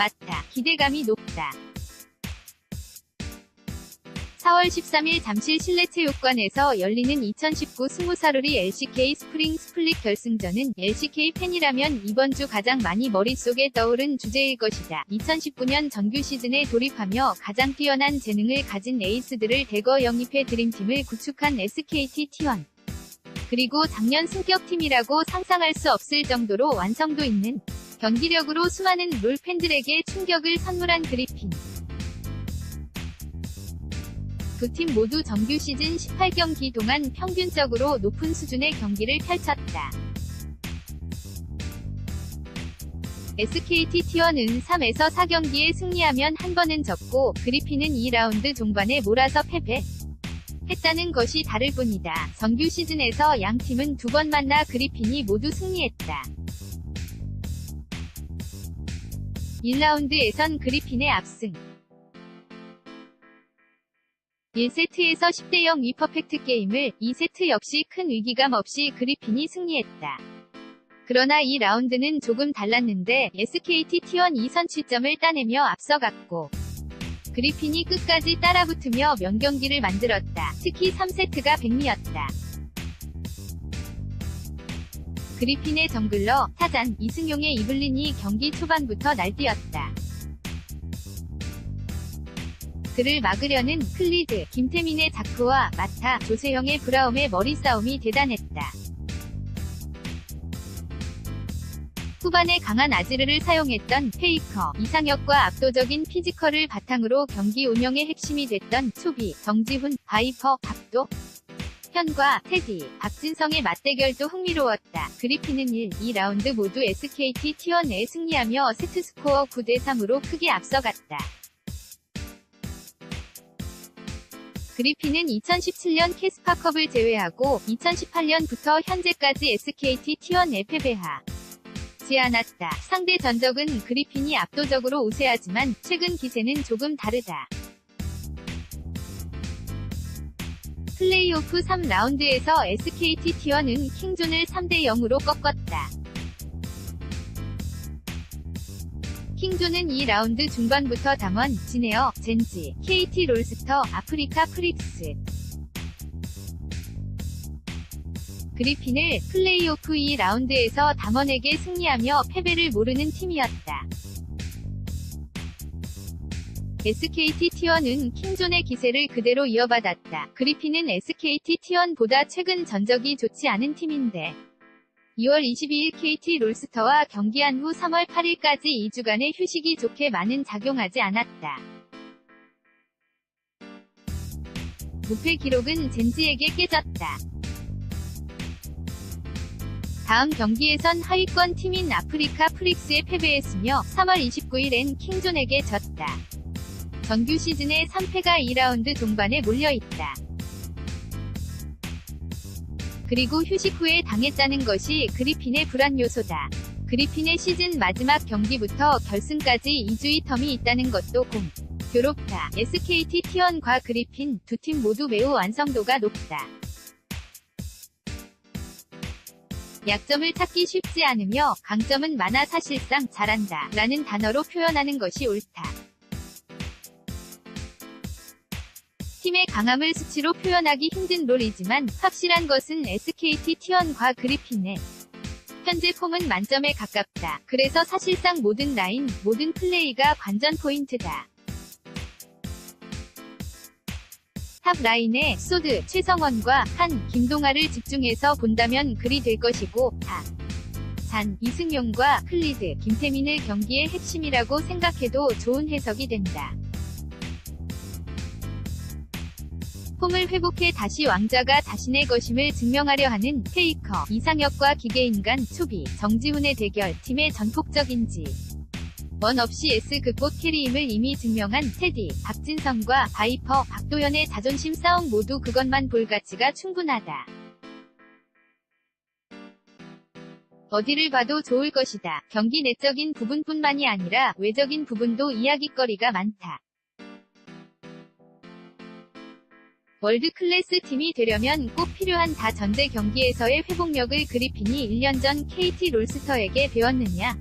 맞다. 기대감이 높다. 4월 13일 잠실 실내체육관에서 열리는 2019 스무사루리 LCK 스프링 스플릿 결승전은 LCK 팬이라면 이번 주 가장 많이 머릿속에 떠오른 주제일 것이다. 2019년 정규 시즌에 돌입하며 가장 뛰어난 재능을 가진 에이스들을 대거 영입해 드림팀을 구축한 SKT T1. 그리고 작년 승격팀이라고 상상할 수 없을 정도로 완성도 있는 경기력으로 수많은 롤 팬들에게 충격을 선물한 그리핀. 두 팀 모두 정규 시즌 18경기 동안 평균적으로 높은 수준의 경기를 펼쳤다. SKT T1은 3에서 4경기에 승리하면 한 번은 졌고 그리핀은 2라운드 종반에 몰아서 패배했다는 것이 다를 뿐이다. 정규 시즌에서 양 팀은 2번 만나 그리핀이 모두 승리했다. 1라운드에선 그리핀의 압승. 1세트에서 10대0 위퍼펙트 게임을 2세트 역시 큰 위기감 없이 그리핀이 승리했다. 그러나 2라운드는 조금 달랐는데 SKT T1 2선취점을 따내며 앞서갔고 그리핀이 끝까지 따라붙으며 명경기를 만들었다. 특히 3세트가 백미였다. 그리핀의 정글러, 타잔, 이승용의 이블린이 경기 초반부터 날뛰었다. 그를 막으려는 클리드, 김태민의 자크와 마타, 조세형의 브라움의 머리싸움이 대단했다. 후반에 강한 아지르를 사용했던 페이커, 이상혁과 압도적인 피지컬을 바탕으로 경기 운영의 핵심이 됐던 초비, 정지훈, 바이퍼, 박도, 현과 테디, 박진성의 맞대결도 흥미로웠다. 그리핀은 1, 2라운드 모두 SKT T1에 승리하며 세트스코어 9대3으로 크게 앞서갔다. 그리핀은 2017년 캐스파컵을 제외하고 2018년부터 현재까지 SKT T1에 패배하지 않았다. 상대 전적은 그리핀이 압도적으로 우세하지만 최근 기세는 조금 다르다. 플레이오프 3라운드에서 SKT T1은 킹존을 3대0으로 꺾었다. 킹존은 2라운드 중반부터 담원, 지네어, 젠지, KT 롤스터, 아프리카 프릭스, 그리핀을 플레이오프 2라운드에서 담원에게 승리하며 패배를 모르는 팀이었다. SKT T1은 킹존의 기세를 그대로 이어받았다. 그리핀은 SKT T1보다 최근 전적이 좋지 않은 팀인데 2월 22일 KT 롤스터와 경기한 후 3월 8일까지 2주간의 휴식이 좋게 많은 작용하지 않았다. 무패 기록은 젠지에게 깨졌다. 다음 경기에선 하위권 팀인 아프리카 프릭스에 패배했으며 3월 29일엔 킹존에게 졌다. 정규 시즌의 3패가 2라운드 종반에 몰려있다. 그리고 휴식 후에 당했다는 것이 그리핀의 불안 요소다. 그리핀의 시즌 마지막 경기부터 결승까지 2주의 텀이 있다는 것도 공교롭다. SKT T1과 그리핀 두 팀 모두 매우 완성도가 높다. 약점을 찾기 쉽지 않으며 강점은 많아 사실상 잘한다 라는 단어로 표현하는 것이 옳다. 팀의 강함을 수치로 표현하기 힘든 롤이지만 확실한 것은 SKT T1과 그리핀의 현재 폼은 만점에 가깝다. 그래서 사실상 모든 라인, 모든 플레이가 관전 포인트다. 탑 라인에 소드, 최성원과 한, 김동아를 집중해서 본다면 그리 될 것이고 잔, 이승용과 클리드, 김태민을 경기의 핵심이라고 생각해도 좋은 해석이 된다. 폼을 회복해 다시 왕자가 자신의 것임을 증명하려 하는 페이커, 이상혁과 기계인간, 초비, 정지훈의 대결, 팀의 전폭적인지 원 없이 S 극복 캐리임을 이미 증명한 테디, 박진성과 바이퍼, 박도현의 자존심 싸움 모두 그것만 볼 가치가 충분하다. 어디를 봐도 좋을 것이다. 경기 내적인 부분뿐만이 아니라 외적인 부분도 이야깃거리가 많다. 월드클래스 팀이 되려면 꼭 필요한 다 전제 경기에서의 회복력을 그리핀이 1년 전 KT 롤스터에게 배웠느냐?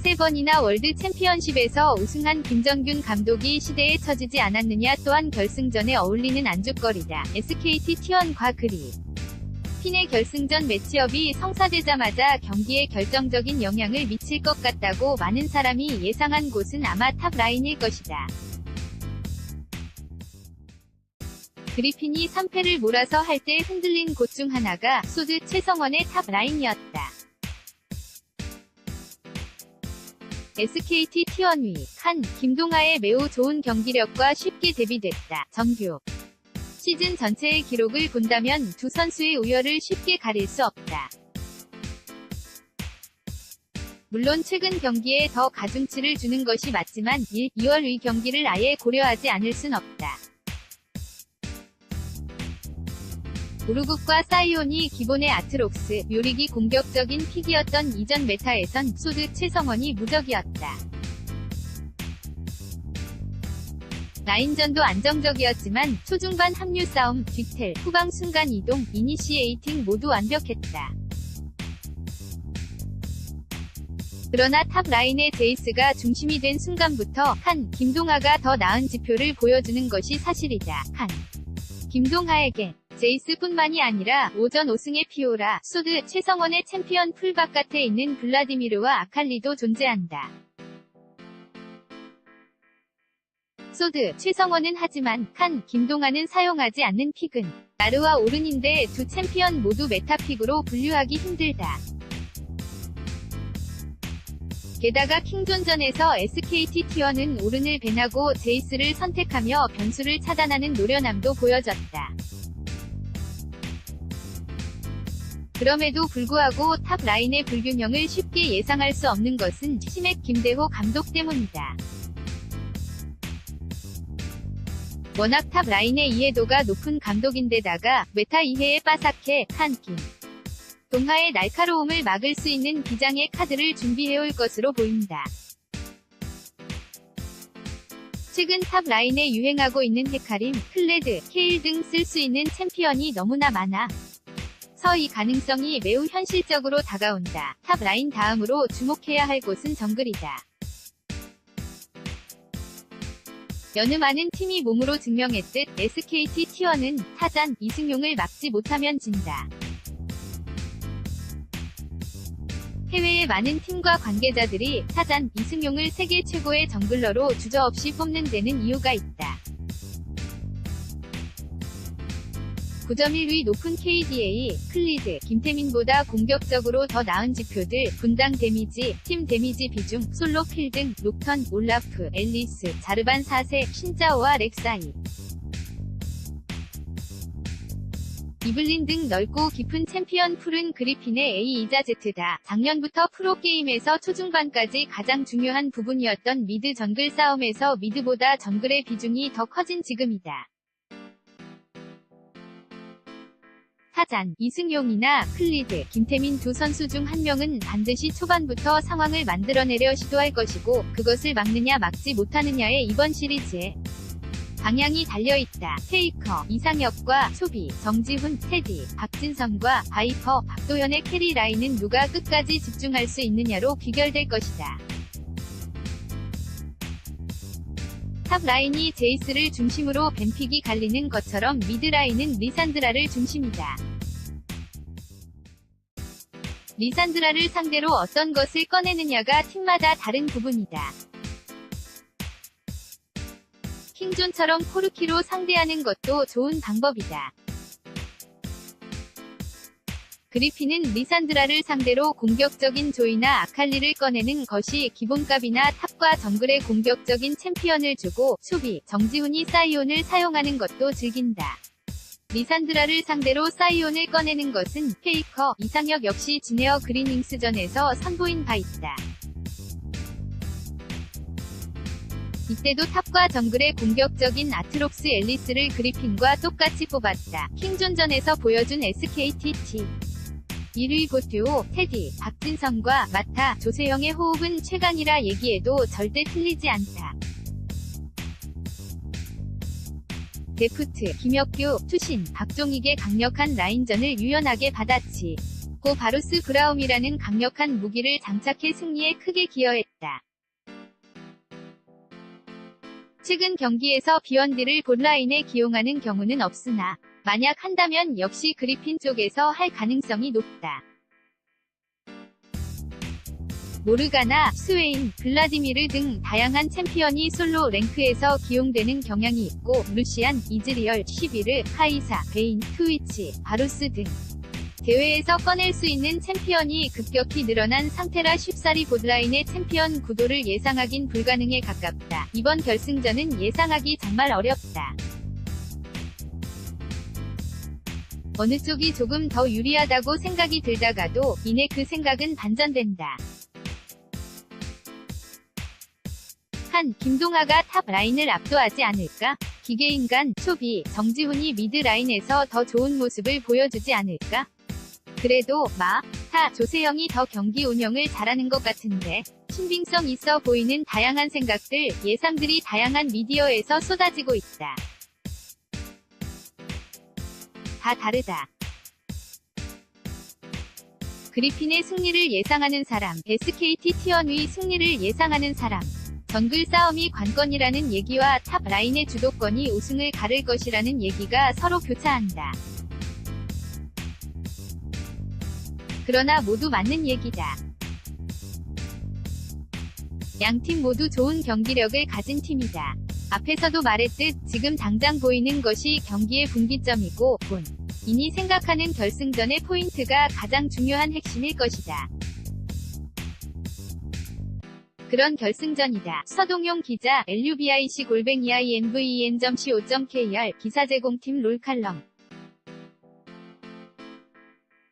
3번이나 월드 챔피언십에서 우승한 김정균 감독이 시대에 처지지 않았느냐. 또한 결승전에 어울리는 안주거리다. SKT T1과 그리핀의 결승전 매치업이 성사되자마자 경기에 결정적인 영향을 미칠 것 같다고 많은 사람이 예상한 곳은 아마 탑라인일 것이다. 그리핀이 3패를 몰아서 할 때 흔들린 곳 중 하나가 소드 최성원의 탑라인이었다. SKT T1 위, 칸, 김동하의 매우 좋은 경기력과 쉽게 대비됐다. 정규 시즌 전체의 기록을 본다면 두 선수의 우열을 쉽게 가릴 수 없다. 물론 최근 경기에 더 가중치를 주는 것이 맞지만 1, 2월 위 경기를 아예 고려하지 않을 순 없다. 우르국과 사이온이 기본의 아트록스, 묘리기 공격적인 픽이었던 이전 메타에선 소드 최성원이 무적이었다. 라인전도 안정적이었지만 초중반 합류 싸움, 뒤텔, 후방 순간 이동, 이니시에이팅 모두 완벽했다. 그러나 탑라인의 제이스가 중심이 된 순간부터 칸, 김동하가 더 나은 지표를 보여주는 것이 사실이다. 칸, 김동하에게 제이스뿐만이 아니라 오전 5승의 피오라, 소드, 최성원의 챔피언 풀 바깥에 있는 블라디미르와 아칼리도 존재한다. 소드, 최성원은 하지만 칸, 김동하는 사용하지 않는 픽은 나르와 오른인데 두 챔피언 모두 메타픽으로 분류하기 힘들다. 게다가 킹존전에서 SKT T1은 오른을 밴하고 제이스를 선택하며 변수를 차단하는 노련함도 보여줬다. 그럼에도 불구하고 탑라인의 불균형을 쉽게 예상할 수 없는 것은 시맥 김대호 감독 때문이다. 워낙 탑라인의 이해도가 높은 감독인데다가 메타 이해에 빠삭해 칸, 김 동하의 날카로움을 막을 수 있는 비장의 카드를 준비해올 것으로 보인다. 최근 탑라인에 유행하고 있는 헤카림, 클레드, 케일 등 쓸 수 있는 챔피언이 너무나 많아 이 가능성이 매우 현실적으로 다가온다. 탑라인 다음으로 주목해야 할 곳은 정글이다. 여느 많은 팀이 몸으로 증명했듯 SKT T1은 타잔, 이승용을 막지 못하면 진다. 해외의 많은 팀과 관계자들이 타잔, 이승용을 세계 최고의 정글러로 주저없이 뽑는 데는 이유가 있다. 9.1위 높은 KDA, 클리드, 김태민보다 공격적으로 더 나은 지표들, 분당 데미지, 팀 데미지 비중, 솔로 킬 등, 녹턴, 올라프, 앨리스, 자르반 4세, 신짜오와 렉사이, 이블린 등 넓고 깊은 챔피언 풀은 그리핀의 A이자 Z다. 작년부터 프로게임에서 초중반까지 가장 중요한 부분이었던 미드 정글 싸움에서 미드보다 정글의 비중이 더 커진 지금이다. 타잔, 이승용이나 클리드, 김태민 두 선수 중 한 명은 반드시 초반부터 상황을 만들어내려 시도할 것이고 그것을 막느냐 막지 못하느냐에 이번 시리즈에 방향이 달려있다. 페이커, 이상혁과 초비, 정지훈, 테디, 박진성과 바이퍼, 박도현의 캐리 라인은 누가 끝까지 집중할 수 있느냐로 귀결될 것이다. 탑라인이 제이스를 중심으로 벤픽이 갈리는 것처럼 미드라인은 리산드라를 중심이다. 리산드라를 상대로 어떤 것을 꺼내느냐가 팀마다 다른 부분이다. 킹존처럼 코르키로 상대하는 것도 좋은 방법이다. 그리핀은 리산드라를 상대로 공격적인 조이나 아칼리를 꺼내는 것이 기본값이나 탑과 정글에 공격적인 챔피언을 주고 초비, 정지훈이 사이온을 사용하는 것도 즐긴다. 리산드라를 상대로 사이온을 꺼내는 것은 페이커, 이상혁 역시 지네어 그린윙스전에서 선보인 바 있다. 이때도 탑과 정글의 공격적인 아트록스 앨리스를 그리핀과 똑같이 뽑았다. 킹존전에서 보여준 SKT T 1위 고튜오, 테디, 박진성과 마타, 조세영의 호흡은 최강이라 얘기해도 절대 틀리지 않다. 데프트, 김혁규, 투신, 박종익의 강력한 라인전을 유연하게 받아치고 잡고 바루스 브라움이라는 강력한 무기를 장착해 승리에 크게 기여했다. 최근 경기에서 비원디를 본라인에 기용하는 경우는 없으나 만약 한다면 역시 그리핀 쪽에서 할 가능성이 높다. 모르가나, 스웨인, 블라디미르 등 다양한 챔피언이 솔로 랭크에서 기용되는 경향이 있고 루시안, 이즈리얼, 시비르, 카이사, 베인, 트위치, 바루스 등 대회에서 꺼낼 수 있는 챔피언이 급격히 늘어난 상태라 쉽사리 보드라인의 챔피언 구도를 예상하긴 불가능에 가깝다. 이번 결승전은 예상하기 정말 어렵다. 어느 쪽이 조금 더 유리하다고 생각이 들다가도 이내 그 생각은 반전된다. 김동하가 탑 라인을 압도하지 않을까? 기계인간, 초비, 정지훈이 미드 라인에서 더 좋은 모습을 보여주지 않을까? 그래도 조세영이 더 경기 운영을 잘하는 것 같은데 신빙성 있어 보이는 다양한 생각들, 예상들이 다양한 미디어에서 쏟아지고 있다. 다 다르다. 그리핀의 승리를 예상하는 사람, SKT T1의 승리를 예상하는 사람. 정글 싸움이 관건이라는 얘기와 탑 라인의 주도권이 우승을 가를 것이라는 얘기가 서로 교차한다. 그러나 모두 맞는 얘기다. 양팀 모두 좋은 경기력을 가진 팀이다. 앞에서도 말했듯 지금 당장 보이는 것이 경기의 분기점이고 본인이 생각하는 결승전의 포인트가 가장 중요한 핵심일 것이다. 그런 결승전이다. 서동용 기자, LUBIC-INVEN.co.kr 기사 제공팀 롤칼럼